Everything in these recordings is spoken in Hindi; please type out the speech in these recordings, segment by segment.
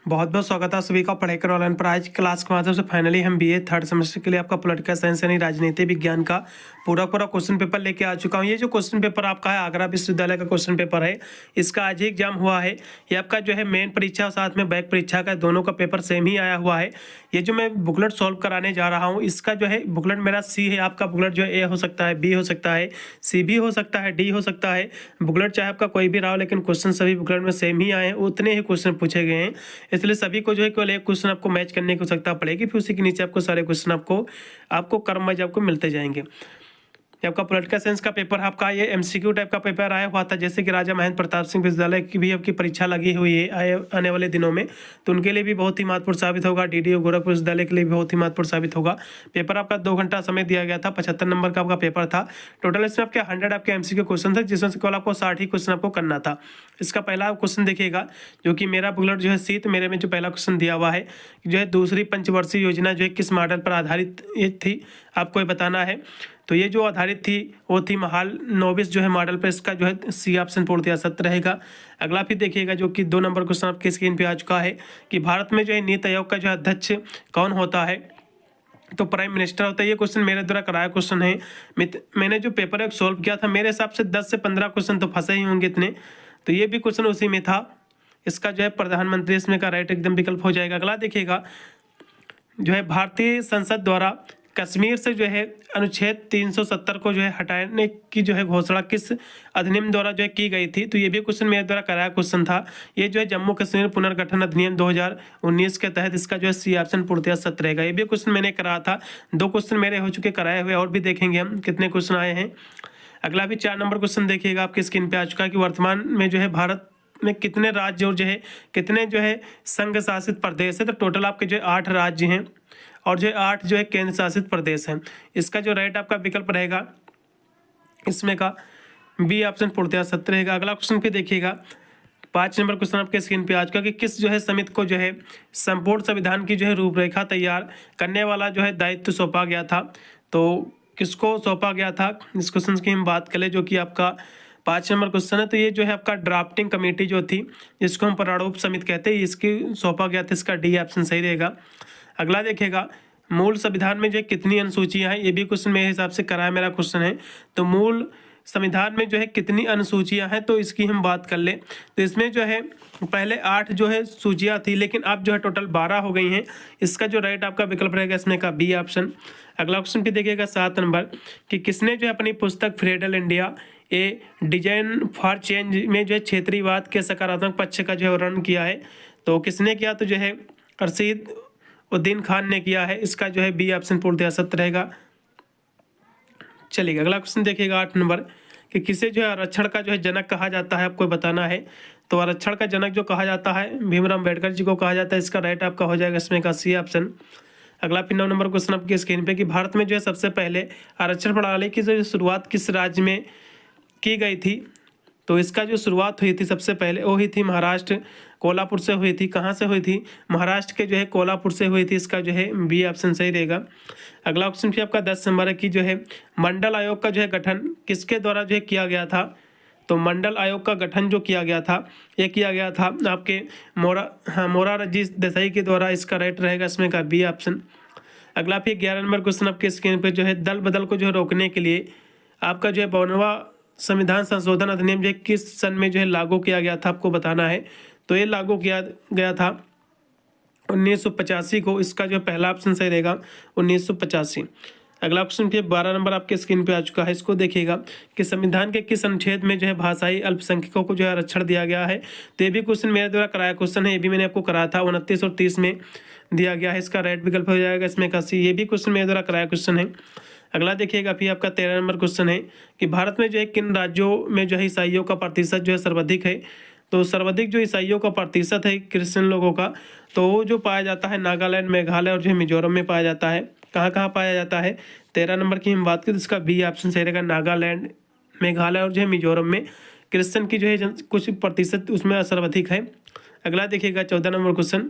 बहुत बहुत स्वागत है सभी का पढ़ाई ऑनलाइन पर। आज क्लास के माध्यम से फाइनली हम बीए थर्ड सेमेस्टर के लिए आपका पॉलिटिकल साइंस यानी राजनीति विज्ञान का पूरा क्वेश्चन पेपर लेके आ चुका हूँ। ये जो क्वेश्चन पेपर आपका है आगरा विश्वविद्यालय का क्वेश्चन पेपर है। इसका आज ही एग्जाम हुआ है। ये आपका जो है मेन परीक्षा और साथ में बैक परीक्षा का दोनों का पेपर सेम ही आया हुआ है। ये जो मैं बुकलेट सॉल्व कराने जा रहा हूँ इसका जो है बुकलेट मेरा सी है। आपका बुकलेट जो है ए हो सकता है, बी हो सकता है, सी भी हो सकता है, डी हो सकता है। बुकलेट चाहे आपका कोई भी रहा हो लेकिन क्वेश्चन सभी बुकलेट में सेम ही आए हैं, उतने ही क्वेश्चन पूछे गए हैं। इसलिए सभी को जो है केवल एक क्वेश्चन आपको मैच करने की आवश्यकता पड़ेगी, फिर उसी के नीचे आपको सारे क्वेश्चन आपको क्रम वाइज आपको मिलते जाएंगे। ये आपका पॉलिटिकल साइंस का पेपर आपका ये एमसीक्यू टाइप का पेपर आया हुआ था। जैसे कि राजा महेंद्र प्रताप सिंह विश्वविद्यालय की भी आपकी परीक्षा लगी हुई है आने वाले दिनों में, तो उनके लिए भी बहुत ही महत्वपूर्ण साबित होगा। डीडीयू गोरखपुर विश्वविद्यालय के लिए भी बहुत ही महत्वपूर्ण साबित होगा। पेपर आपका 2 घंटा समय दिया गया था, 75 नंबर का आपका पेपर था। टोटल इसमें आपके 100 आपके एमसीक्यू क्वेश्चन थे, जिसमें से केवल आपको 60 ही क्वेश्चन आपको करना था। इसका पहला क्वेश्चन देखिएगा जो कि मेरा बुकलेट जो है सी, तो मेरे में जो पहला क्वेश्चन दिया हुआ है जो है दूसरी पंचवर्षीय योजना जो है किस मॉडल पर आधारित थी, आपको ये बताना है। तो ये जो आधारित थी वो थी महाल 29 जो है मॉडल पर। इसका जो है सी ऑप्शन पूर्णतया सत्य रहेगा। अगला फिर देखिएगा जो कि 2 नंबर क्वेश्चन आपके स्क्रीन पे आ चुका है कि भारत में जो है नीति आयोग का जो अध्यक्ष कौन होता है, तो प्राइम मिनिस्टर होता है। ये क्वेश्चन मेरे द्वारा कराया क्वेश्चन है। मैंने जो पेपर एक सॉल्व किया था मेरे हिसाब से 10 से 15 क्वेश्चन तो फंसे ही होंगे इतने, तो ये भी क्वेश्चन उसी में था। इसका जो है प्रधानमंत्री इसमें का राइट एकदम विकल्प हो जाएगा। अगला देखिएगा जो है भारतीय संसद द्वारा कश्मीर से जो है अनुच्छेद 370 को जो है हटाने की जो है घोषणा किस अधिनियम द्वारा जो है की गई थी, तो ये भी क्वेश्चन मेरे द्वारा कराया क्वेश्चन था। ये जो है जम्मू कश्मीर पुनर्गठन अधिनियम 2019 के तहत इसका जो है सी ऑप्शन पूर्णतया सत्य रहेगा। ये भी क्वेश्चन मैंने कराया था। 2 क्वेश्चन मेरे हो चुके कराए हुए, और भी देखेंगे हम कितने क्वेश्चन आए हैं। अगला भी 4 नंबर क्वेश्चन देखिएगा आपकी स्क्रीन पे आ चुका है कि वर्तमान में जो है भारत में कितने राज्य और जो है कितने जो है संघ शासित प्रदेश है, तो टोटल आपके जो 8 राज्य हैं और जो 8 जो है केंद्र शासित प्रदेश हैं। इसका जो राइट आपका विकल्प रहेगा इसमें का बी ऑप्शन पूर्णतया सत्य रहेगा। अगला क्वेश्चन पे देखिएगा 5 नंबर क्वेश्चन आपके स्क्रीन पे आ चुका कि किस जो है समिति को जो है संपूर्ण संविधान की जो है रूपरेखा तैयार करने वाला जो है दायित्व सौंपा गया था, तो किसको सौंपा गया था, इस क्वेश्चन की हम बात करें जो कि आपका 5 नंबर क्वेश्चन है। तो ये जो है आपका ड्राफ्टिंग कमेटी जो थी जिसको हम प्रारूप समिति कहते हैं, इसकी सौंपा गया था। इसका डी ऑप्शन सही रहेगा। अगला देखिएगा मूल संविधान में जो कितनी अनुसूचियां हैं, ये भी क्वेश्चन मेरे हिसाब से कराया मेरा क्वेश्चन है। तो मूल संविधान में जो है कितनी अनुसूचियां हैं, तो इसकी हम बात कर लें तो इसमें जो है पहले 8 जो है सूचियां थी लेकिन अब जो है टोटल 12 हो गई हैं। इसका जो राइट आपका विकल्प रहेगा इसमें का बी ऑप्शन। अगला क्वेश्चन भी देखिएगा 7 नंबर कि किसने जो है अपनी पुस्तक federal India A design for change में जो है क्षेत्रीयवाद के सकारात्मक पक्ष का जो है वर्णन किया है, तो किसने किया, तो जो है रशीद उद्दीन खान ने किया है। इसका जो है बी ऑप्शन पूर्णतया सत्य रहेगा। चलिए अगला क्वेश्चन देखिएगा 8 नंबर कि किसे जो है आरक्षण का जो है जनक कहा जाता है, आपको बताना है। तो आरक्षण का जनक जो कहा जाता है भीमराव अम्बेडकर जी को कहा जाता है। इसका राइट आपका हो जाएगा इसमें का सी ऑप्शन। अगला फिर 9 नंबर क्वेश्चन आपकी स्क्रीन पे कि भारत में जो है सबसे पहले आरक्षण प्रणाली की जो शुरुआत किस राज्य में की गई थी, तो इसका जो शुरुआत हुई थी सबसे पहले वो हुई थी महाराष्ट्र कोल्हापुर से हुई थी। कहाँ से हुई थी, महाराष्ट्र के जो है कोल्हापुर से हुई थी। इसका जो है बी ऑप्शन सही रहेगा। अगला ऑप्शन भी आपका 10 नंबर है कि जो है मंडल आयोग का जो है गठन किसके द्वारा जो है किया गया था, तो मंडल आयोग का गठन जो किया गया था ये किया गया था आपके मोरारजी देसाई के द्वारा। इसका राइट रहेगा इसमें का बी ऑप्शन। अगला फिर 11 नंबर क्वेश्चन आपके स्क्रीन पर जो है दल बदल को जो है रोकने के लिए आपका जो है 52वां संविधान संशोधन अधिनियम जो है किस सन में जो है लागू किया गया था, आपको बताना है। तो ये लागू किया गया था 1985 को। इसका जो पहला ऑप्शन सही रहेगा 1985। अगला क्वेश्चन फिर 12 नंबर आपके स्क्रीन पे आ चुका है। इसको देखिएगा कि संविधान के किस अनुच्छेद में जो है भाषाई अल्पसंख्यकों को जो है आरक्षण दिया गया है, तो ये भी क्वेश्चन मेरे द्वारा कराया क्वेश्चन है। ये भी मैंने आपको कराया था 29 और 30 में दिया गया है। इसका राइट विकल्प हो जाएगा इसमें का सी। ये भी क्वेश्चन मेरे द्वारा कराया क्वेश्चन है। अगला देखिएगा फिर आपका 13 नंबर क्वेश्चन है कि भारत में जो है किन राज्यों में जो है ईसाइयों का प्रतिशत जो है सर्वाधिक है, तो सर्वाधिक जो ईसाइयों का प्रतिशत है क्रिश्चियन लोगों का, तो वो जो पाया जाता है नागालैंड, मेघालय और जो है मिजोरम में पाया जाता है। कहाँ कहाँ पाया जाता है, 13 नंबर की हम बात करें तो इसका बी ऑप्शन सही रहेगा। नागालैंड, मेघालय और जो है मिजोरम में क्रिश्चियन की जो है कुछ प्रतिशत उसमें सर्वाधिक है। अगला देखिएगा 14 नंबर क्वेश्चन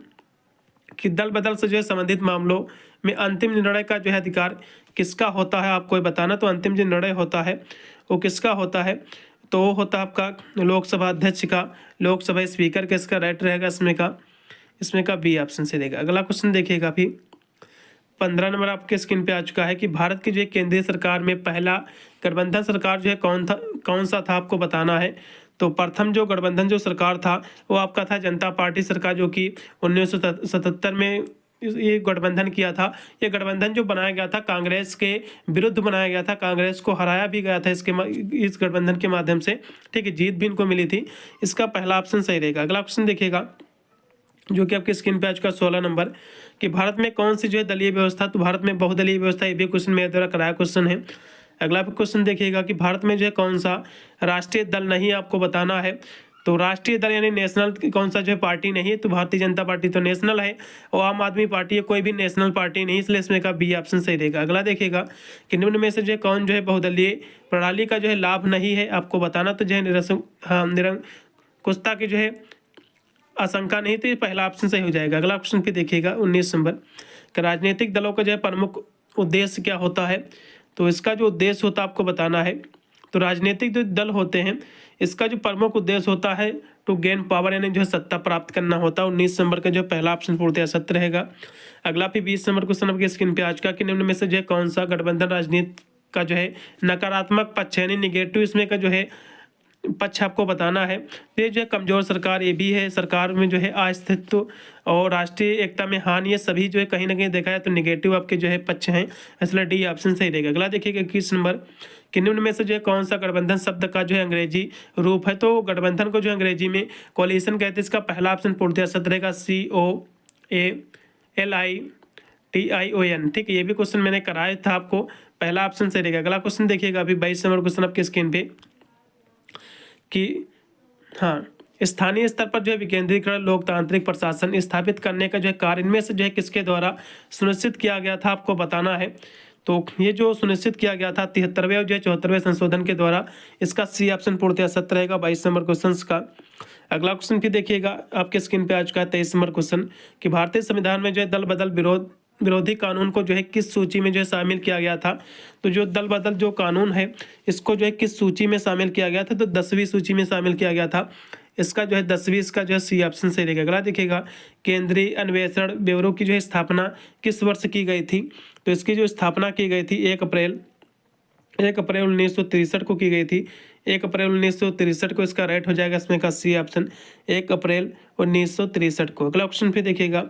कि दल बदल से जो है संबंधित मामलों में अंतिम निर्णय का जो है अधिकार किसका होता है, आपको बताना। तो अंतिम जो निर्णय होता है वो किसका होता है, तो वो होता है आपका लोकसभा अध्यक्ष का, लोकसभा स्पीकर का। इसका राइट रहेगा इसमें का इसमें का बी ऑप्शन से रहेगा। अगला क्वेश्चन देखिएगा अभी 15 नंबर आपके स्क्रीन पे आ चुका है कि भारत की जो है केंद्रीय सरकार में पहला गठबंधन सरकार जो है कौन सा था, आपको बताना है। तो प्रथम जो गठबंधन जो सरकार था वो आपका था जनता पार्टी सरकार, जो कि 1977 में ये गठबंधन किया था। ये गठबंधन जो बनाया गया था कांग्रेस के विरुद्ध बनाया गया था, कांग्रेस को हराया भी गया था इस गठबंधन के माध्यम से, ठीक है, जीत भी इनको मिली थी। इसका पहला ऑप्शन सही रहेगा। अगला क्वेश्चन देखिएगा जो कि आपके स्क्रीन पे आ चुका 16 नंबर कि भारत में कौन सी जो है दलीय व्यवस्था, तो भारत में बहुदलीय व्यवस्था, ये भी क्वेश्चन मेरे द्वारा कराया क्वेश्चन है। अगला क्वेश्चन देखिएगा कि भारत में जो है कौन सा राष्ट्रीय दल नहीं, आपको बताना है। तो राष्ट्रीय दल यानी नेशनल कौन सा जो है पार्टी नहीं है, तो भारतीय जनता पार्टी तो नेशनल है और आम आदमी पार्टी है, कोई भी नेशनल पार्टी नहीं, इसलिए इसमें का बी ऑप्शन सही रहेगा। अगला देखिएगा कि निम्न में से जो है कौन जो है बहुदलीय प्रणाली का जो है लाभ नहीं है, आपको बताना। तो जो है निरंकुशता की जो है आशंका नहीं, तो ये पहला ऑप्शन सही हो जाएगा। अगला क्वेश्चन फिर देखिएगा 19 नंबर कि राजनीतिक दलों का जो है प्रमुख उद्देश्य क्या होता है। तो इसका जो उद्देश्य होता है आपको बताना है। तो राजनीतिक जो दल होते हैं इसका जो प्रमुख उद्देश्य होता है टू गेन पावर, यानी जो है सत्ता प्राप्त करना होता है। 19 नंबर का जो पहला ऑप्शन पूर्णतः सत्य रहेगा। अगला फिर 20 नंबर क्वेश्चन आपके स्क्रीन पे आज का कि निम्न में से जो है कौन सा गठबंधन राजनीति का जो है नकारात्मक पक्ष यानी निगेटिव इसमें का जो है पक्ष आपको बताना है। तो ये जो है कमजोर सरकार, ये भी है सरकार में जो है अस्तित्व और राष्ट्रीय एकता में हानि, ये सभी जो है कहीं ना कहीं देखा है तो निगेटिव आपके जो है पक्ष हैं, इसलिए डी ऑप्शन सही रहेगा। अगला देखिएगा 21 नंबर कि निम्न में से जो है कौन सा गठबंधन शब्द का जो है अंग्रेजी रूप है। तो गठबंधन को जो अंग्रेजी में कोलिशन कहते हैं, इसका पहला ऑप्शन पूर्णतः सत्य रहेगा, COALITION, ठीक है, ये भी क्वेश्चन मैंने कराया था आपको, पहला ऑप्शन सही रहेगा। अगला क्वेश्चन देखिएगा अभी 22 नंबर क्वेश्चन आपके स्क्रीन पे कि हाँ, स्थानीय स्तर पर जो है विकेंद्रीकरण लोकतांत्रिक प्रशासन स्थापित करने का जो है कार्य इनमें से जो है किसके द्वारा सुनिश्चित किया गया था, आपको बताना है। तो ये जो सुनिश्चित किया गया था 73वें और जो है 74वें संशोधन के द्वारा, इसका सी ऑप्शन पूर्णतः सत्य रहेगा 22 नंबर क्वेश्चन का। अगला क्वेश्चन फिर देखिएगा आपके स्क्रीन पे आ चुका है 23 नंबर क्वेश्चन कि भारतीय संविधान में जो है दल बदल विरोधी कानून को जो है किस सूची में जो है शामिल किया गया था। तो जो दल बदल जो कानून है इसको जो है किस सूची में शामिल किया गया था, तो 10वीं सूची में शामिल किया गया था। इसका जो है 10वीं, इसका जो है सी ऑप्शन सही रहेगा। अगला देखिएगा केंद्रीय अन्वेषण ब्यूरो की जो है स्थापना किस वर्ष की गई थी। तो इसकी जो स्थापना की गई थी 1 अप्रैल 1963 को की गई थी। 1 अप्रैल 1963 को इसका राइट हो जाएगा इसमें का सी ऑप्शन, 1 अप्रैल 1963 को। अगला ऑप्शन फिर देखिएगा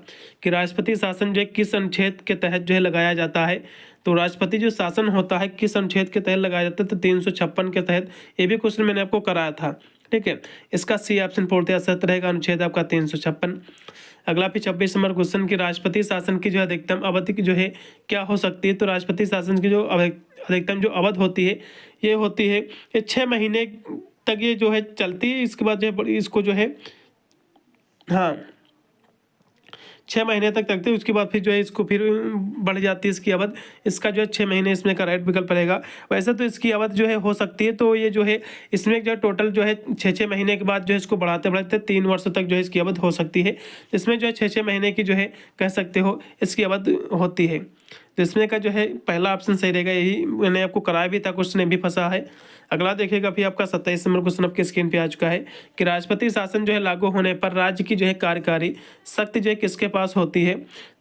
कि राष्ट्रपति शासन जो है किस अनुच्छेद के तहत जो है लगाया जाता है। तो राष्ट्रपति जो शासन होता है किस अनुच्छेद के तहत लगाया जाता है, तो 356 के तहत। ये भी क्वेश्चन मैंने आपको कराया था, ठीक है, इसका सी ऑप्शन पूर्णतः सत्य रहेगा, अनुच्छेद आपका 356। अगला फिर 26 नंबर क्वेश्चन की राष्ट्रपति शासन की जो अधिकतम अवधि की जो है क्या हो सकती है। तो राष्ट्रपति शासन की जो अधिकतम जो अवधि होती है ये होती है ये 6 महीने तक ये जो है चलती है। इसके बाद जो है इसको जो है हाँ 6 महीने तक है, उसके बाद फिर जो है इसको फिर बढ़ जाती है इसकी अवधि। इसका जो है 6 महीने इसमें का राइट विकल्प रहेगा। वैसे तो इसकी अवधि जो है हो सकती है, तो ये जो है इसमें जो है टोटल जो है 6 महीने के बाद जो है इसको बढ़ाते बढ़ाते 3 वर्षों तक जो है इसकी अवधि हो सकती है। इसमें जो है 6 महीने की जो है कह सकते हो इसकी अवधि होती है। तो इसमें का जो है पहला ऑप्शन सही रहेगा, यही मैंने आपको कराया भी था, क्वेश्चन भी फंसा है। अगला देखिएगा फिर आपका 27 नंबर क्वेश्चन आपके स्क्रीन पे आ चुका है कि राष्ट्रपति शासन जो है लागू होने पर राज्य की जो है कार्यकारी शक्ति जो है किसके पास होती है।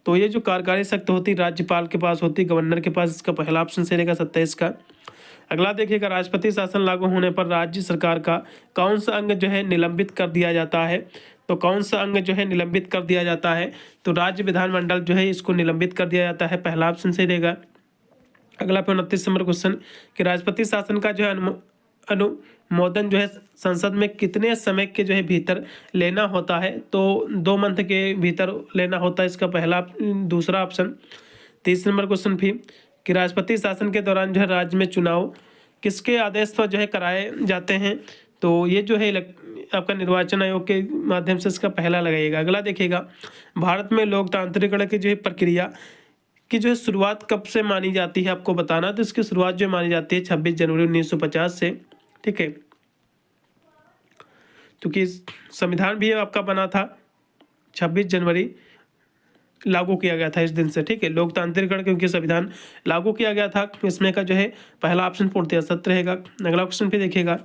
तो ये जो कार्यकारी शक्ति होती है राज्यपाल के पास होती है, गवर्नर के पास। इसका पहला ऑप्शन सही रहेगा 27 का। अगला देखिएगा राष्ट्रपति शासन लागू होने पर राज्य सरकार का कौन सा अंग जो है निलंबित कर दिया जाता है। तो कौन सा अंग जो है निलंबित कर दिया जाता है, तो राज्य विधानमंडल जो है इसको निलंबित कर दिया जाता है, पहला ऑप्शन सही रहेगा। अगला 29 नंबर क्वेश्चन कि राष्ट्रपति शासन का जो है अनुमोदन जो है संसद में कितने समय के जो है भीतर लेना होता है। तो 2 मंथ के भीतर लेना होता है, इसका दूसरा ऑप्शन। 30 नंबर क्वेश्चन फिर कि राष्ट्रपति शासन के दौरान जो है राज्य में चुनाव किसके आदेश पर जो है कराए जाते हैं। तो ये जो है आपका निर्वाचन आयोग के माध्यम से इसका पहला लगाइएगा। अगला देखिएगा भारत में लोकतांत्रिकरण की जो है प्रक्रिया की जो है शुरुआत कब से मानी जाती है, आपको बताना। तो इसकी शुरुआत जो मानी जाती है 26 जनवरी 1950 से, ठीक है, क्योंकि संविधान भी आपका बना था 26 जनवरी लागू किया गया था इस दिन से, ठीक है, लोकतांत्रिकरण क्योंकि संविधान लागू किया गया था। इसमें का जो है पहला ऑप्शन पूर्णतः सत्य रहेगा। अगला क्वेश्चन पे देखिएगा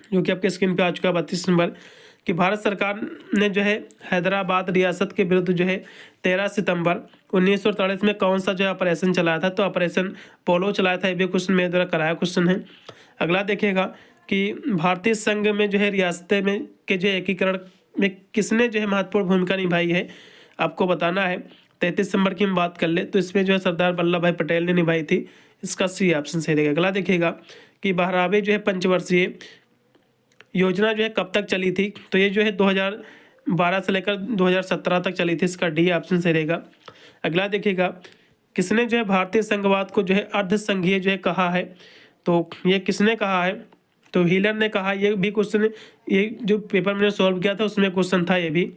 जो कि आपके स्क्रीन पे आ चुका है 32 नंबर कि भारत सरकार ने जो है हैदराबाद रियासत के विरुद्ध जो है 13 सितंबर 1948 में कौन सा जो है ऑपरेशन चलाया था? तो ऑपरेशन पोलो चलाया था। ये भी क्वेश्चन मेरे द्वारा कराया क्वेश्चन है। अगला देखिएगा कि भारतीय संघ में जो है रियासतें में के जो एकीकरण में किसने जो है महत्वपूर्ण भूमिका निभाई है, आपको बताना है। 33 नंबर की हम बात कर ले तो इसमें जो है सरदार वल्लभ भाई पटेल ने निभाई थी। इसका सी ऑप्शन सही रहेगा। अगला देखिएगा कि 12वीं जो है पंचवर्षीय योजना जो है कब तक चली थी? तो ये जो है 2012 से लेकर 2017 तक चली थी। इसका डी ऑप्शन सही रहेगा। अगला देखिएगा किसने जो है भारतीय संघवाद को जो है अर्ध संघीय जो है कहा है? तो ये किसने कहा है? तो हीलर ने कहा। ये भी क्वेश्चन, ये जो पेपर मैंने सॉल्व किया था उसमें क्वेश्चन था ये भी।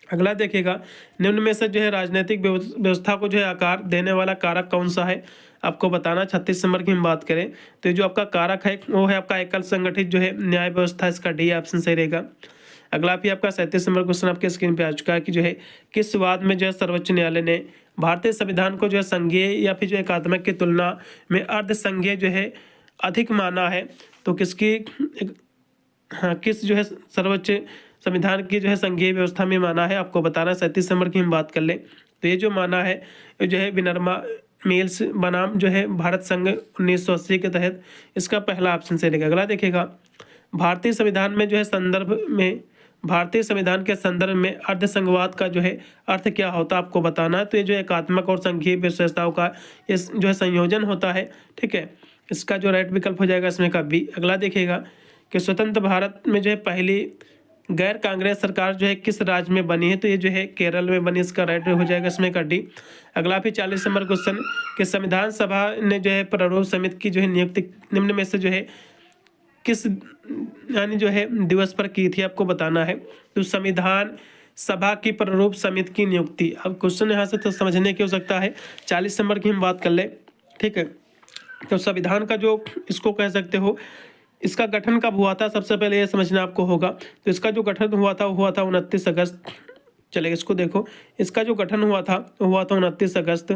अगला देखिएगा निम्न में से जो है राजनीतिक व्यवस्था को जो है आकार देने वाला कारक कौन सा है? आपको बताना। 36 नंबर की हम बात करें तो जो आपका कारक है वो है आपका एकल संगठित जो है न्याय व्यवस्था। इसका डी ऑप्शन सही रहेगा। अगला भी आपका 37 नंबर क्वेश्चन आपके स्क्रीन पे आ चुका है कि जो है किस वाद में जो है सर्वोच्च न्यायालय ने भारतीय संविधान को जो है संघीय या फिर जो एकात्मक की तुलना में अर्ध संघीय जो है अधिक माना है? तो किसकी किस जो है सर्वोच्च संविधान की जो है संघीय व्यवस्था में माना है? आपको बताना। 37 नंबर की हम बात कर ले तो ये जो माना है ये जो है विनर्मा मिल्स बनाम जो है भारत संघ 1980 के तहत। इसका पहला ऑप्शन सही रहेगा। अगला देखिएगा भारतीय संविधान में जो है भारतीय संविधान के संदर्भ में अर्ध संघवाद का जो है अर्थ क्या होता है? आपको बताना है। तो ये जो एकात्मक और संघीय विशेषताओं का ये जो है संयोजन होता है। ठीक है, इसका जो राइट विकल्प हो जाएगा इसमें का बी। अगला देखिएगा कि स्वतंत्र भारत में जो है पहली गैर कांग्रेस सरकार जो है किस राज्य में बनी है? तो ये जो है केरल में बनी। इसका राइट हो जाएगा इसमें का डी। अगला भी 40 नंबर क्वेश्चन कि संविधान सभा ने जो है प्रारूप समिति की जो है नियुक्ति निम्न में से जो है किस यानी जो है दिवस पर की थी? आपको बताना है। तो संविधान सभा की प्रारूप समिति की नियुक्ति, अब क्वेश्चन यहाँ से तो समझने की हो सकता है। 40 नंबर की हम बात कर ले। ठीक है, तो संविधान का जो इसको कह सकते हो इसका गठन कब हुआ था? सबसे पहले ये समझना आपको होगा। तो इसका जो गठन हुआ था 29 अगस्त। चलेगा, इसको देखो। इसका जो गठन हुआ था 29 अगस्त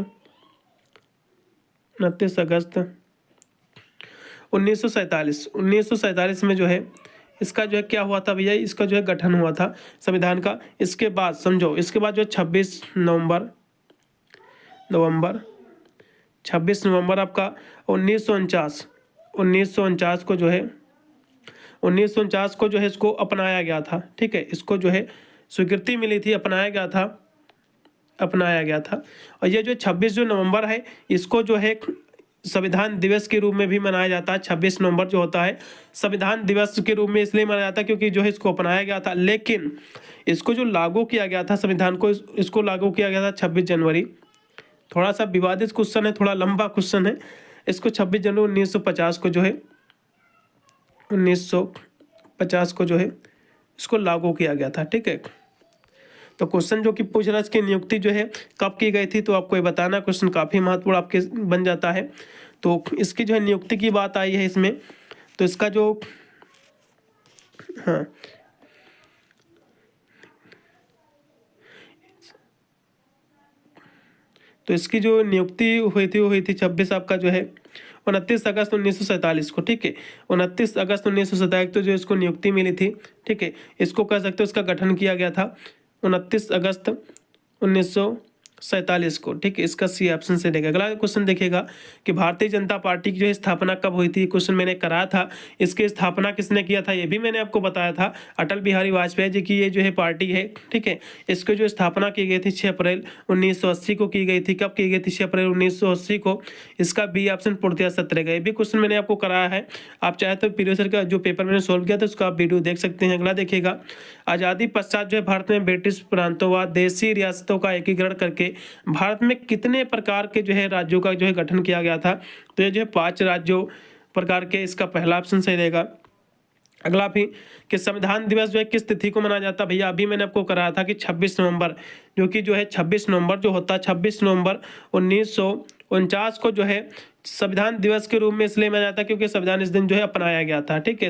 1947 में जो है इसका जो है क्या हुआ था भैया? इसका जो है गठन हुआ था संविधान का। इसके बाद समझो, इसके बाद जो 26 नवंबर आपका 1949 को जो है 1949 को जो है इसको अपनाया गया था। ठीक है, इसको जो है स्वीकृति मिली थी, अपनाया गया था। और ये जो 26 जो नवंबर है इसको जो है संविधान दिवस के रूप में भी मनाया जाता है। 26 नवंबर जो होता है संविधान दिवस के रूप में इसलिए मनाया जाता है क्योंकि जो है इसको अपनाया गया था। लेकिन इसको जो लागू किया गया था संविधान को, इसको लागू किया गया था 26 जनवरी। थोड़ा सा विवादित क्वेश्चन है, थोड़ा लंबा क्वेश्चन है। इसको 26 जनवरी 1950 को जो है 1950 को जो है इसको लागू किया गया था। ठीक है, तो क्वेश्चन जो कि पूछ रहा है इसकी नियुक्ति जो है कब की गई थी? तो आपको ये बताना। क्वेश्चन काफ़ी महत्वपूर्ण आपके बन जाता है। तो इसकी जो है नियुक्ति की बात आई है इसमें। तो इसका जो तो इसकी जो नियुक्ति हुई थी 26 आपका जो है 29 अगस्त 1947 को। ठीक है, 29 अगस्त 1947 तो जो इसको नियुक्ति मिली थी। ठीक है, इसको कह सकते हो इसका गठन किया गया था 29 अगस्त 1947 को। ठीक है, इसका सी ऑप्शन से देगा। अगला क्वेश्चन देखिएगा कि भारतीय जनता पार्टी की जो है स्थापना कब हुई थी? क्वेश्चन मैंने कराया था। इसकी स्थापना किसने किया था ये भी मैंने आपको बताया था। अटल बिहारी वाजपेयी जी की ये जो है पार्टी है। ठीक है, इसकी जो स्थापना की गई थी 6 अप्रैल 1980 को की गई थी। कब की गई थी? 6 अप्रैल 1980 को। इसका बी ऑप्शन पूर्णतया सत्य रहेगा। ये भी क्वेश्चन मैंने आपको कराया है। आप चाहे तो प्रीवियस ईयर का जो पेपर मैंने सोल्व किया था उसका आप वीडियो देख सकते हैं। अगला देखिएगा आज़ादी पश्चात जो है भारत में ब्रिटिश प्रांतों व देशी रियासतों का एकीकरण करके भारत में कितने प्रकार के जो है राज्यों का जो है गठन किया गया था? तो ये जो है 5 राज्यों प्रकार के। इसका पहला ऑप्शन सही रहेगा। अगला भी कि संविधान दिवस जो है किस तिथि को मनाया जाता है? भैया अभी मैंने आपको कराया था कि 26 नवंबर, जो कि जो है 26 नवंबर जो होता है 26 नवंबर 1949 को जो है संविधान दिवस के रूप में इसलिए मनाया जाता है क्योंकि संविधान इस दिन जो है अपनाया गया था। ठीक है,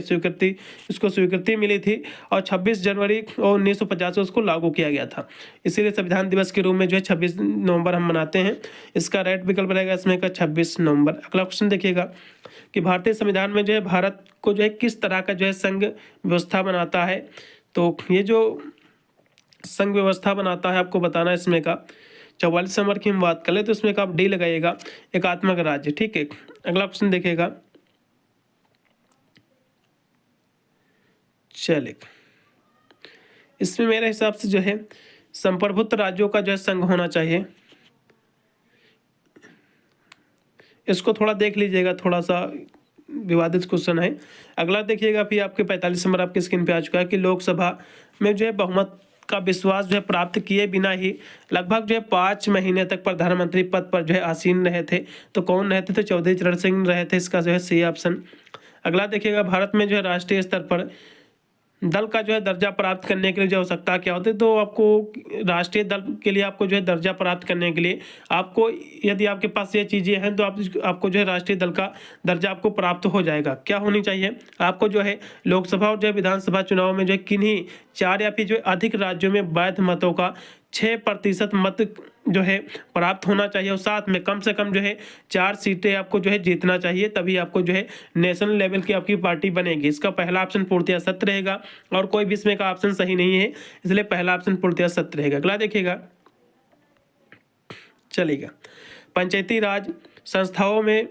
इसको स्वीकृति मिली थी और 26 जनवरी 1950 को उसको लागू किया गया था। इसीलिए संविधान दिवस के रूप में जो है 26 नवंबर हम मनाते हैं। इसका राइट विकल्प रहेगा इसमें का 26 नवंबर। अगला क्वेश्चन देखिएगा कि भारतीय संविधान में जो है भारत को जो है किस तरह का जो है संघ व्यवस्था बनाता है? तो ये जो संघ व्यवस्था बनाता है आपको बताना है इसमें का। 44 नंबर की हम बात कर ले तो इसमें का आप डी लगाइएगा, एकात्मक राज्य। ठीक है, अगला क्वेश्चन देखिएगा। चलिए, इसमें मेरे हिसाब से जो है संप्रभुत्व राज्यों का जो है संघ होना चाहिए। इसको थोड़ा देख लीजिएगा, थोड़ा सा विवादित क्वेश्चन है। अगला देखिएगा, फिर आपके 45 नंबर आपकी स्क्रीन पे आ चुका है कि लोकसभा में जो है बहुमत का विश्वास जो है प्राप्त किए बिना ही लगभग जो है 5 महीने तक प्रधानमंत्री पद पर जो है आसीन रहे थे। तो कौन रहे थे? तो चौधरी चरण सिंह रहे थे, इसका जो है सी ऑप्शन। अगला देखिएगा, भारत में जो है राष्ट्रीय स्तर पर दल का जो है दर्जा प्राप्त करने के लिए जो आवश्यकता क्या होती है? तो आपको राष्ट्रीय दल के लिए आपको जो है दर्जा प्राप्त करने के लिए आपको, यदि आपके पास ये चीज़ें हैं तो आपको जो है राष्ट्रीय दल का दर्जा आपको प्राप्त हो जाएगा। क्या होनी चाहिए? आपको जो है लोकसभा और जो है विधानसभा चुनाव में जो है किन्हीं 4 या फिर जो है अधिक राज्यों में वैध मतों का 6% मत जो है प्राप्त होना चाहिए, और साथ में कम से कम जो है 4 सीटें आपको जो है जीतना चाहिए, तभी आपको जो है नेशनल लेवल की आपकी पार्टी बनेगी। इसका पहला ऑप्शन पूर्णतः सत्य रहेगा, और कोई भी इसमें का ऑप्शन सही नहीं है, इसलिए पहला ऑप्शन पूर्णतः सत्य रहेगा। अगला देखिएगा, चलेगा, पंचायती राज संस्थाओं में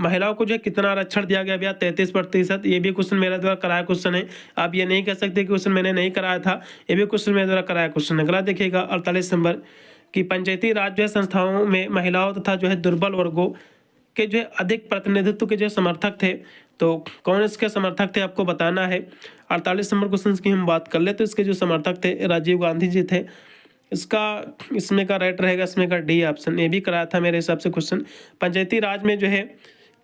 महिलाओं को जो है कितना आरक्षण दिया गया भैया? 33%। ये भी क्वेश्चन मेरे द्वारा कराया क्वेश्चन है, आप ये नहीं कह सकते कि क्वेश्चन मैंने नहीं कराया था, ये भी क्वेश्चन मेरे द्वारा कराया क्वेश्चन है। अगला देखिएगा 48 नंबर की पंचायती राज जो है संस्थाओं में महिलाओं तथा जो है दुर्बल वर्गों के जो है अधिक प्रतिनिधित्व के जो समर्थक थे। तो कौन इसके समर्थक थे आपको बताना है। 48 नंबर क्वेश्चन की हम बात कर ले तो इसके जो समर्थक थे राजीव गांधी जी थे। इसका इसमें का राइट रहेगा, इसमें का डी ऑप्शन। ये भी कराया था मेरे हिसाब से क्वेश्चन। पंचायती राज में जो है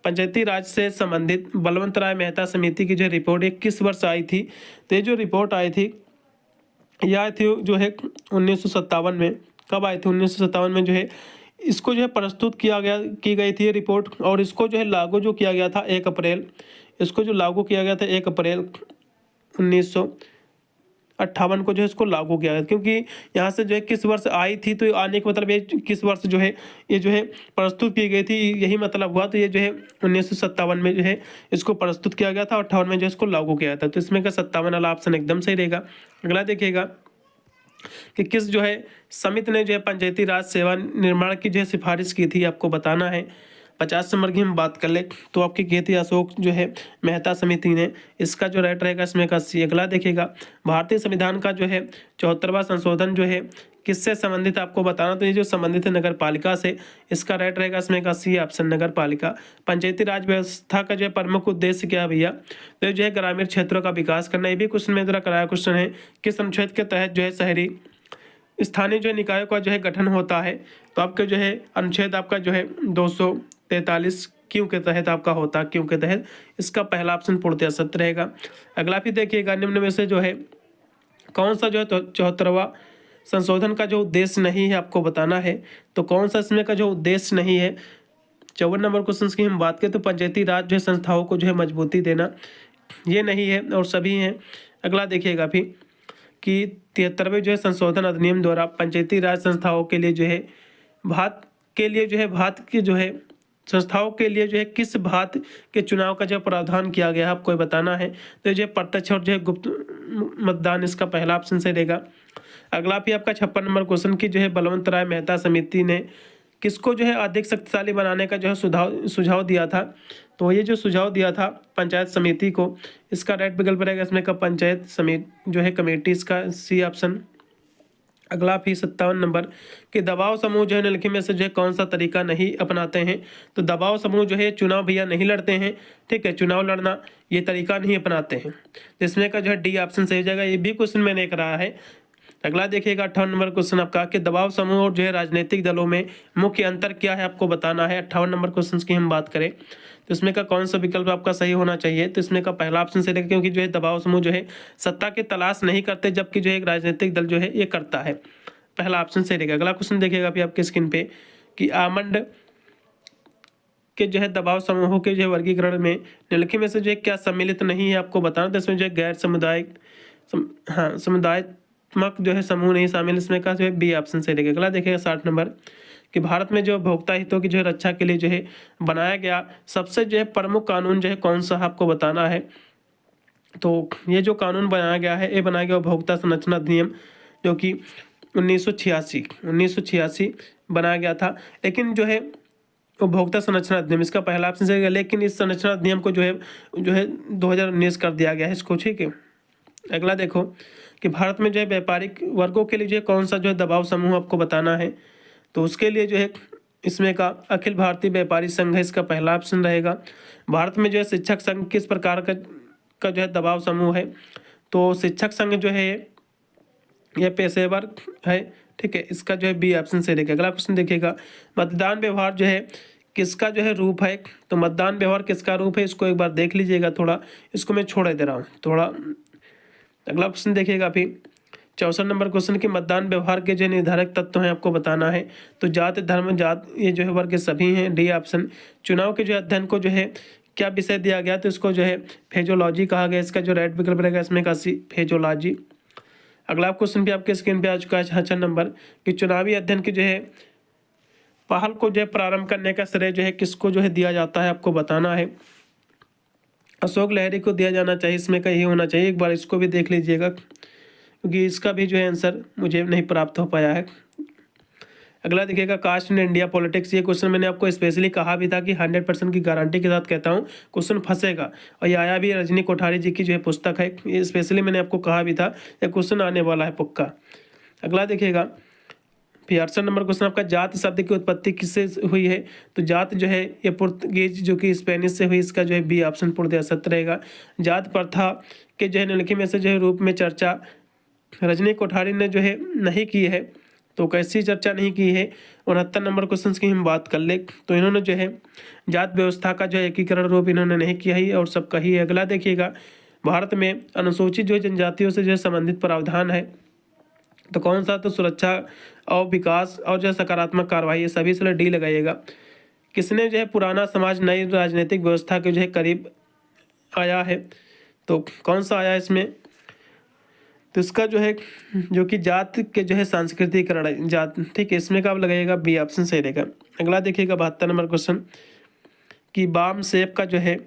पंचायती राज से संबंधित बलवंत राय मेहता समिति की जो रिपोर्ट ये किस वर्ष आई थी? तो ये जो रिपोर्ट आई थी, यह आई थी जो है 1957 में। कब आई थी? 1957 में जो है इसको जो है प्रस्तुत की गई थी ये रिपोर्ट, और इसको जो है लागू जो किया गया था 1 अप्रैल, इसको जो लागू किया गया था 1 अप्रैल 1958 को जो है इसको लागू किया गया। क्योंकि यहाँ से जो है किस वर्ष आई थी, तो आने का मतलब ये किस वर्ष जो है ये जो है प्रस्तुत की गई थी, यही मतलब हुआ। तो ये जो है 1957 में जो है इसको प्रस्तुत किया गया था, 58 में जो है इसको लागू किया था। तो इसमें का 57 वाला ऑप्शन एकदम सही रहेगा। अगला देखिएगा कि किस जो है समिति ने जो है पंचायती राज सेवा निर्माण की जो है सिफारिश की थी, आपको बताना है। 50 नंबर की हम बात कर ले तो आपकी की थी अशोक जो है मेहता समिति ने। इसका जो राइट रहेगा इसमें का सी। अगला देखिएगा, भारतीय संविधान का जो है 74वां संशोधन जो है किससे संबंधित आपको बताना। तो ये जो संबंधित है नगर पालिका से, इसका राइट रहेगा इसमें का सी ऑप्शन, नगर पालिका। पंचायती राज व्यवस्था का जो है प्रमुख उद्देश्य क्या है भैया? तो जो है ग्रामीण क्षेत्रों का विकास करना। ये भी क्वेश्चन में जरा कराया क्वेश्चन है, किस अनुच्छेद के तहत जो है शहरी स्थानीय जो है निकायों का जो है गठन होता है। तो आपके जो है अनुच्छेद आपका जो है 243 क्यों के तहत आपका होता है, क्यों के तहत। इसका पहला ऑप्शन पूर्णतः सत्य रहेगा। अगला फिर देखिएगा, निम्न में से जो है कौन सा जो है 74वां संशोधन का जो उद्देश्य नहीं है, आपको बताना है। तो कौन सा इसमें का जो उद्देश्य नहीं है? 54 नंबर क्वेश्चन की हम बात करें तो पंचायती राज जो है संस्थाओं को जो है मजबूती देना, ये नहीं है, और सभी हैं। अगला देखिएगा फिर कि 73वें जो है संशोधन अधिनियम द्वारा पंचायती राज संस्थाओं के लिए जो है भात के जो है संस्थाओं के लिए जो है किस भात के चुनाव का जो प्रावधान किया गया है, आपको बताना है। तो जो है प्रत्यक्ष और जो है गुप्त मतदान, इसका पहला ऑप्शन से रहेगा। अगला भी आपका 56 नंबर क्वेश्चन की जो है बलवंत राय मेहता समिति ने किसको जो है अधिक शक्तिशाली बनाने का जो है सुझाव दिया था। तो ये जो सुझाव दिया था पंचायत समिति को, इसका राइट विकल्प रहेगा इसमें का पंचायत समिति जो है कमेटी, इसका सी ऑप्शन। अगला भी 57 नंबर कि दबाव समूह जो है निम्नलिखित में से जो है कौन सा तरीका नहीं अपनाते हैं। तो दबाव समूह जो है चुनाव भैया नहीं लड़ते हैं, ठीक है, चुनाव लड़ना ये तरीका नहीं अपनाते हैं। जिसमें का जो है डी ऑप्शन सही हो जाएगा। ये भी क्वेश्चन मैंने कराया है। अगला देखिएगा 58 नंबर क्वेश्चन आपका कि दबाव समूह और जो है राजनीतिक दलों में मुख्य अंतर क्या है, आपको बताना है। 58 नंबर क्वेश्चन की हम बात करें तो इसमें का कौन सा विकल्प आपका सही होना चाहिए। तो इसमें का पहला ऑप्शन सही रहेगा, क्योंकि जो है दबाव समूह जो है सत्ता की तलाश नहीं करते, जबकि जो है एक राजनीतिक दल जो है ये करता है। पहला ऑप्शन सही रहेगा। अगला क्वेश्चन देखिएगा अभी आपके स्क्रीन पे कि आमंड के जो है दबाव समूहों के जो है वर्गीकरण में निम्नलिखित में से जो है क्या सम्मिलित नहीं है, आपको बताना। तो इसमें जो है गैर सामुदायिक समुदायात्मक जो है समूह नहीं शामिल, इसमें का जो है बी ऑप्शन सही रहेगा। अगला देखिएगा 60 नंबर कि भारत में जो उपभोक्ता हितों की जो है रक्षा के लिए जो है बनाया गया सबसे जो है प्रमुख कानून जो है कौन सा, आपको बताना है। तो ये जो कानून बनाया गया है, ये बनाया गया उपभोक्ता संरक्षण अधिनियम, जो कि 1986 बनाया गया था। लेकिन जो है उपभोक्ता संरक्षण अधिनियम, इसका पहला ऑप्शन सही है, लेकिन इस संरक्षण अधिनियम को जो है 2019 कर दिया गया है इसको, ठीक है। अगला देखो कि भारत में जो है व्यापारिक वर्गों के लिए जो है कौन सा जो है दबाव समूह आपको बताना है। तो उसके लिए जो है इसमें का अखिल भारतीय व्यापारी संघ है, इसका पहला ऑप्शन रहेगा। भारत में जो है शिक्षक संघ किस प्रकार का जो है दबाव समूह है। तो शिक्षक संघ जो है यह पेशेवर है, ठीक है। इसका जो है बी ऑप्शन से रहेगा। अगला क्वेश्चन देखिएगा, मतदान व्यवहार जो है किसका जो है रूप है। तो मतदान व्यवहार किसका रूप है, इसको एक बार देख लीजिएगा थोड़ा, इसको मैं छोड़ दे रहा हूँ थोड़ा। अगला क्वेश्चन देखिएगा फिर 64 नंबर क्वेश्चन की मतदान व्यवहार के जो निर्धारक तत्व हैं आपको बताना है। तो जाति धर्म जात ये जो है वर्ग के सभी हैं, डी ऑप्शन। चुनाव के जो अध्ययन को जो है क्या विषय दिया गया, तो इसको जो है फेजोलॉजी कहा गया, इसका जो राइट विकल्प रहेगा इसमें का सी फेजोलॉजी। अगला क्वेश्चन भी आपके स्क्रीन पे आ चुका है 66 नंबर कि चुनावी अध्ययन की जो है पहल को जो है प्रारंभ करने का श्रेय जो है किसको जो है दिया जाता है, आपको बताना है। अशोक लहरी को दिया जाना चाहिए, इसमें का यही होना चाहिए। एक बार इसको भी देख लीजिएगा क्योंकि इसका भी जो है आंसर मुझे नहीं प्राप्त हो पाया है। अगला देखिएगा कास्ट इन इंडिया पॉलिटिक्स, ये क्वेश्चन मैंने आपको स्पेशली कहा भी था कि 100% की गारंटी के साथ कहता हूँ क्वेश्चन फंसेगा, और ये आया भी रजनी कोठारी जी की जो है पुस्तक है, ये स्पेशली मैंने आपको कहा भी था ये क्वेश्चन आने वाला है पक्का। अगला देखिएगा 68 नंबर क्वेश्चन आपका, जात शब्द की उत्पत्ति किससे हुई है। तो जात जो है ये पुर्तगीज जो कि स्पेनिश से हुई, इसका जो है बी ऑप्शन पूर्णतः सत्य रहेगा। जात प्रथा के जो है निम्नलिखित में से जो है रूप में चर्चा रजनी कोठारी ने जो है नहीं की है। तो कैसी चर्चा नहीं की है। 69 नंबर क्वेश्चन की हम बात कर ले तो इन्होंने जो है जात व्यवस्था का जो है एकीकरण रूप इन्होंने नहीं किया ही और सबका ही है। अगला देखिएगा भारत में अनुसूचित जो जनजातियों से जो है संबंधित प्रावधान है तो कौन सा, तो सुरक्षा और विकास और जो है सकारात्मक कार्रवाई, ये सभी से डी लगाइएगा। किसने जो है पुराना समाज नई राजनीतिक व्यवस्था के जो है करीब आया है, तो कौन सा आया इसमें, तो इसका जो है जो कि जात के जो है सांस्कृतिकरण है जात, ठीक है। इसमें कब लगाइएगा, बी ऑप्शन सही रहेगा। अगला देखिएगा 72 नंबर क्वेश्चन कि बाम सेफ का जो है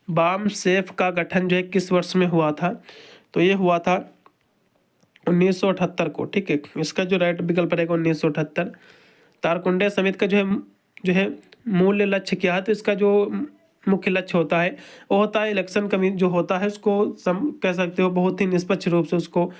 बाम सेफ का गठन जो है किस वर्ष में हुआ था। तो ये हुआ था 1978 को, ठीक है। इसका जो राइट विकल्प रहेगा 1978। तारकुंडे समिति का जो है मूल्य लक्ष्य क्या है, तो इसका जो मुख्य लक्ष्य होता है वो होता है इलेक्शन कमी जो होता है उसको कह सकते हो बहुत ही निष्पक्ष रूप से उसको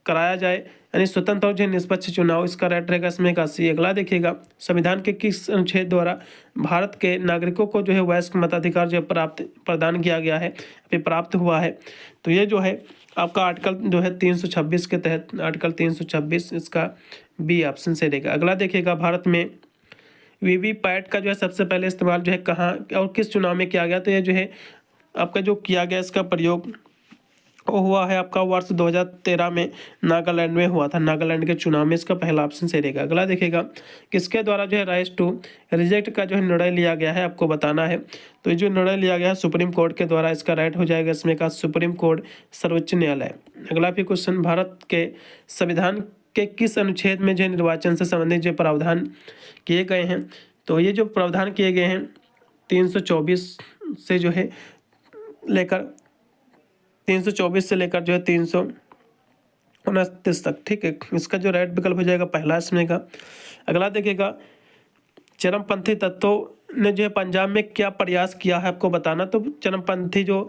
कराया जाए, यानी स्वतंत्र और जो निष्पक्ष चुनाव, इसका राइट रहेगा इसमें का सी। अगला देखिएगा संविधान के किस अनुच्छेद द्वारा भारत के नागरिकों को जो है वयस्क मताधिकार जो है प्रदान किया गया है, अभी प्राप्त हुआ है। तो ये जो है आपका आर्टिकल जो है 326 के तहत आर्टिकल 326, इसका बी ऑप्शन से रहेगा। अगला देखिएगा भारत में वीवीपैट का जो है सबसे पहले इस्तेमाल जो है कहाँ और किस चुनाव में किया गया, तो ये जो है आपका जो किया गया इसका प्रयोग वो हुआ है आपका वर्ष 2013 में नागालैंड में हुआ था, नागालैंड के चुनाव में, इसका पहला ऑप्शन सही रहेगा। अगला देखिएगा किसके द्वारा जो है राइट टू रिजेक्ट का जो है निर्णय लिया गया है, आपको बताना है। तो ये जो निर्णय लिया गया है सुप्रीम कोर्ट के द्वारा, इसका राइट हो जाएगा इसमें का सुप्रीम कोर्ट, सर्वोच्च न्यायालय। अगला भी क्वेश्चन, भारत के संविधान के किस अनुच्छेद में जो निर्वाचन से संबंधित जो प्रावधान किए गए हैं। तो ये जो प्रावधान किए गए हैं 324 से जो है लेकर 324 से लेकर जो है 329 तक, ठीक है। इसका जो राइट विकल्प हो जाएगा पहला इसमें का। अगला देखिएगा चरमपंथी तत्वों ने जो है पंजाब में क्या प्रयास किया है, आपको बताना। तो चरमपंथी जो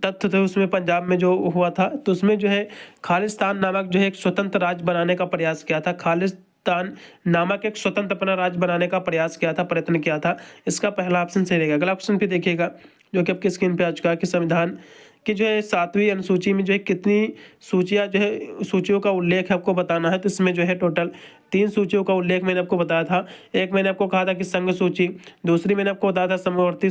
तत्व थे उसमें पंजाब में जो हुआ था तो उसमें जो है खालिस्तान नामक जो है एक स्वतंत्र राज्य बनाने का प्रयास किया था, खालिस्तान नामक एक स्वतंत्र अपना राज्य बनाने का प्रयास किया था, प्रयत्न किया था, इसका पहला ऑप्शन सही रहेगा। अगला ऑप्शन भी देखिएगा जो कि आपकी स्क्रीन पे आ चुका है कि संविधान की जो है 7वीं अनुसूची में जो है कितनी सूचियाँ जो है सूचियों का उल्लेख है आपको बताना है। तो इसमें जो है टोटल 3 सूचियों का उल्लेख मैंने आपको बताया था। एक मैंने आपको कहा था कि संघ सूची, दूसरी मैंने आपको बताया था समवर्ती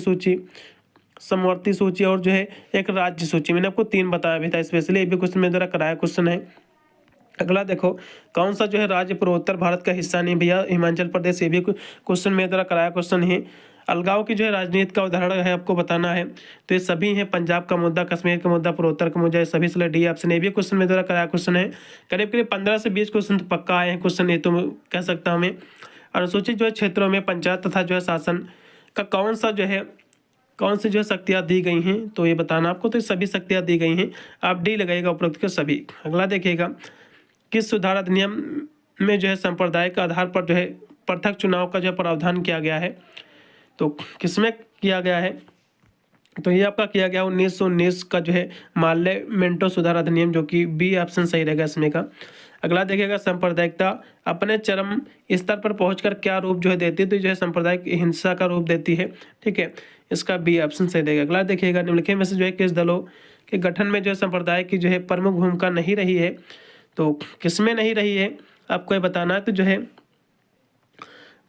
सूची और जो है एक राज्य सूची, मैंने आपको 3 बताया भी था स्पेशली, ये भी क्वेश्चन मेरे द्वारा कराया क्वेश्चन है। अगला देखो कौन सा जो है राज्य पूर्वोत्तर भारत का हिस्सा नहीं, भैया हिमाचल प्रदेश, ये भी क्वेश्चन मेरे द्वारा कराया क्वेश्चन है। अलगाव की जो है राजनीति का उदाहरण है आपको बताना है। तो ये सभी हैं, पंजाब का मुद्दा, कश्मीर का मुद्दा, पूर्वोत्तर का मुद्दा, सभी से डी ऑप्शन, ये भी क्वेश्चन मेरे द्वारा कराया क्वेश्चन है। करीब करीब 15 से 20 क्वेश्चन तो पक्का आए हैं क्वेश्चन, ये तो कह सकता हूँ मैं। अनुसूचित जो है क्षेत्रों में पंचायत तथा जो है शासन का कौन सा जो है कौन सी जो है शक्तियाँ दी गई हैं, तो ये बताना आपको। तो सभी शक्तियाँ दी गई हैं, आप डी लगाइएगा उपरोक्त के सभी। अगला देखिएगा, किस सुधार अधिनियम में जो है सांप्रदायिक आधार पर जो है पृथक चुनाव का जो प्रावधान किया गया है, तो किसमें किया गया है, तो ये आपका किया गया 1919 का जो है माल्य मेंटो सुधार अधिनियम, जो कि बी ऑप्शन सही रहेगा इसमें का। अगला देखिएगा, सांप्रदायिकता अपने चरम स्तर पर पहुंचकर क्या रूप जो है देती है, तो जो है सांप्रदायिक हिंसा का रूप देती है, ठीक है, इसका बी ऑप्शन सही रहेगा। अगला देखिएगा, निम्नलिखित में से जो है किस दलों के गठन में जो है संप्रदाय की जो है प्रमुख भूमिका नहीं रही है, तो किसमें नहीं रही है आपको ये बताना है। तो जो है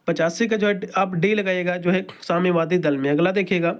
85 का जो है आप डी लगाइएगा जो है साम्यवादी दल में। अगला देखिएगा,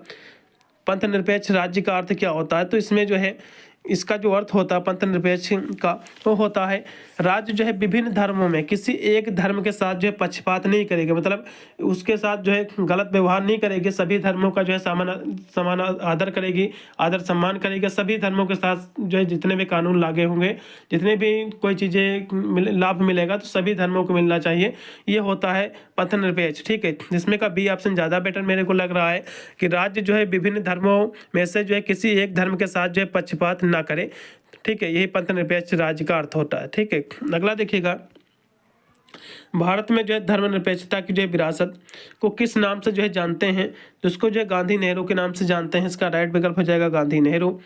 पंथ निरपेक्ष राज्य का अर्थ क्या होता है, तो इसमें जो है इसका जो अर्थ होता है पंथ निरपेक्ष का, वो होता है राज्य जो है विभिन्न धर्मों में किसी एक धर्म के साथ जो है पक्षपात नहीं करेगी, मतलब उसके साथ जो है गलत व्यवहार नहीं करेगी, सभी धर्मों का जो है समान आदर करेगी, आदर सम्मान करेगी, सभी धर्मों के साथ जो है जितने भी कानून लागू होंगे, जितने भी कोई चीज़ें लाभ मिलेगा तो सभी धर्मों को मिलना चाहिए, ये होता है पंथ निरपेक्ष, ठीक है। जिसमें का बी ऑप्शन ज़्यादा बेटर मेरे को लग रहा है कि राज्य जो है विभिन्न धर्मों में से जो है किसी एक धर्म के साथ जो है पक्षपात ना करे, ठीक है, यही पंथ निरपेक्ष राज्य का अर्थ होता है, ठीक है। अगला देखिएगा, भारत में जो है धर्मनिरपेक्षता की जो है विरासत को किस नाम से जो है जानते हैं, तो उसको जो है गांधी नेहरू के नाम से जानते हैं, इसका राइट विकल्प हो जाएगा गांधी नेहरू।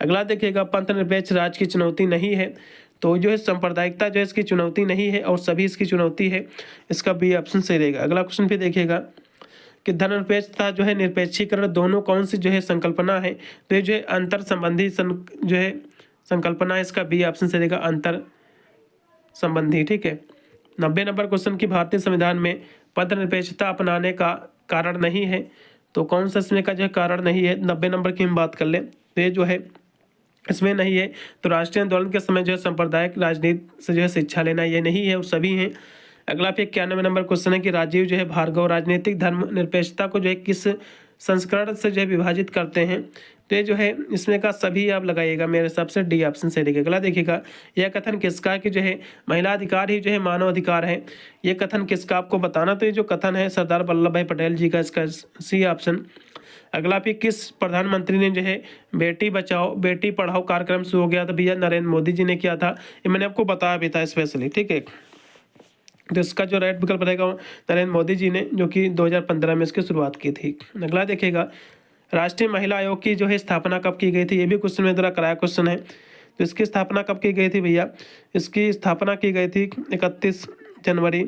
अगला देखिएगा, पंथ निरपेक्ष राज्य की चुनौती नहीं है, तो जो है सांप्रदायिकता जो है इसकी चुनौती नहीं है और सभी इसकी चुनौती है, इसका बी ऑप्शन सही रहेगा। अगला क्वेश्चन भी देखिएगा कि धर्मनिरपेक्षता जो है निरपेक्षीकरण दोनों कौन सी जो है संकल्पना है, तो ये जो है अंतर संबंधी जो है संकल्पना, इसका बी ऑप्शन से रहेगा अंतर संबंधी, ठीक है। 90 नंबर क्वेश्चन की भारतीय संविधान में पद निरपेक्षता अपनाने का कारण नहीं है, तो कौन सा इसमें का जो है कारण नहीं है, 90 नंबर की हम बात कर लें तो ये जो है इसमें नहीं है, तो राष्ट्रीय आंदोलन के समय जो है सांप्रदायिक राजनीति से जो है शिक्षा लेना, ये नहीं है, वो सभी हैं। अगला फिर 91 नंबर क्वेश्चन है कि राजीव जो है भार्गव राजनीतिक धर्म निरपेक्षता को जो है किस संस्करण से जो है विभाजित करते हैं, तो ये जो है इसमें का सभी आप लगाइएगा, मेरे हिसाब से डी ऑप्शन से रहेगा। अगला देखिएगा, यह कथन किसका है कि जो है महिला अधिकार ही जो है मानव अधिकार है, ये कथन किसका आपको बताना, तो ये जो कथन है सरदार वल्लभ भाई पटेल जी का, इसका सी ऑप्शन। अगला फिर किस प्रधानमंत्री ने जो है बेटी बचाओ बेटी पढ़ाओ कार्यक्रम शुरू हो गया था, भैया नरेंद्र मोदी जी ने किया था, ये मैंने आपको बताया भी था स्पेशली, ठीक है। तो इसका जो राइट विकल्प रहेगा नरेंद्र मोदी जी ने, जो कि 2015 में इसकी शुरुआत की थी। अगला देखिएगा, राष्ट्रीय महिला आयोग की जो है स्थापना कब की गई थी, ये भी क्वेश्चन में द्वारा कराया क्वेश्चन है, तो इसकी स्थापना कब की गई थी भैया, इसकी स्थापना की गई थी 31 जनवरी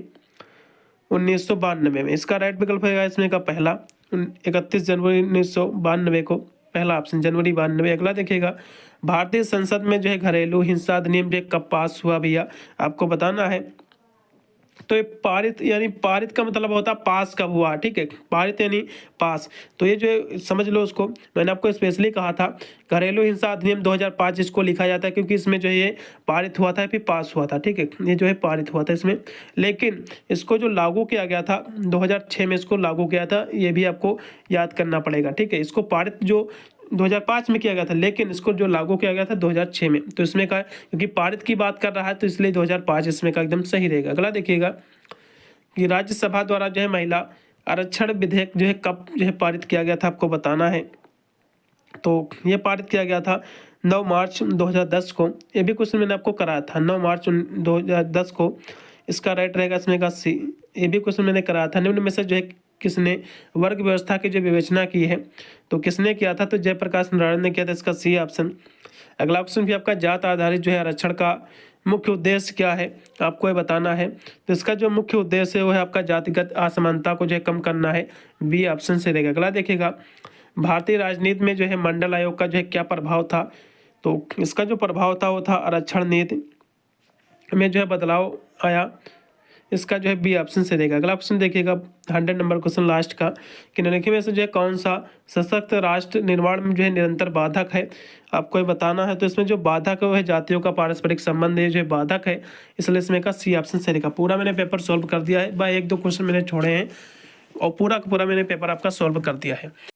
1992 में, इसका राइट विकल्प होगा इसमें का पहला 31 जनवरी 1992 को, पहला ऑप्शन जनवरी 92। अगला देखिएगा, भारतीय संसद में जो है घरेलू हिंसा अधिनियम जो कब पास हुआ भैया, आपको बताना है। तो ये पारित, यानी पारित का मतलब होता है पास कब हुआ, ठीक है, पारित यानी पास, तो ये जो समझ लो उसको, मैंने आपको स्पेशली कहा था घरेलू हिंसा अधिनियम 2005 इसको लिखा जाता है, क्योंकि इसमें जो ये पारित हुआ था फिर पास हुआ था, ठीक है, ये जो है पारित हुआ था इसमें, लेकिन इसको जो लागू किया गया था 2006 में इसको लागू किया था, ये भी आपको याद करना पड़ेगा, ठीक है। इसको पारित जो 2005 में किया गया था, लेकिन इसको जो लागू किया गया था 2006 में, तो इसमें का क्योंकि पारित की बात कर रहा है तो इसलिए 2005 इसमें का एकदम सही रहेगा। अगला देखिएगा कि राज्यसभा द्वारा जो है महिला आरक्षण विधेयक जो है कब जो है पारित किया गया था, आपको बताना है। तो ये पारित किया गया था 9 मार्च 2010 को, ये भी क्वेश्चन मैंने आपको कराया था 9 मार्च 2010 को, इसका राइट रहेगा इसमें का सी, ये भी क्वेश्चन मैंने कराया था। निम्न में से जो है किसने वर्ग व्यवस्था की जो विवेचना की है, तो किसने किया था, तो जयप्रकाश नारायण ने किया था, इसका सी ऑप्शन। अगला क्वेश्चन भी आपका जात आधारित जो है आरक्षण का मुख्य उद्देश्य क्या है, आपको ये बताना है। तो इसका जो मुख्य उद्देश्य है वो है आपका जातिगत असमानता को जो है कम करना है, बी ऑप्शन से रहेगा। अगला देखिएगा, भारतीय राजनीति में जो है मंडल आयोग का जो है क्या प्रभाव था, तो इसका जो प्रभाव था वो था आरक्षण नीति में जो है बदलाव आया, इसका जो है बी ऑप्शन से रहेगा। अगला क्वेश्चन देखिएगा 100 नंबर क्वेश्चन लास्ट का, कि निम्नलिखित में से जो है कौन सा सशक्त राष्ट्र निर्माण में जो है निरंतर बाधक है, आपको ये बताना है। तो इसमें जो बाधक है वो है जातियों का पारस्परिक संबंध है जो है बाधक है, इसलिए इसमें का सी ऑप्शन से रहेगा। पूरा मैंने पेपर सॉल्व कर दिया है, बाय 1-2 क्वेश्चन मैंने छोड़े हैं और पूरा का पूरा मैंने पेपर आपका सॉल्व कर दिया है।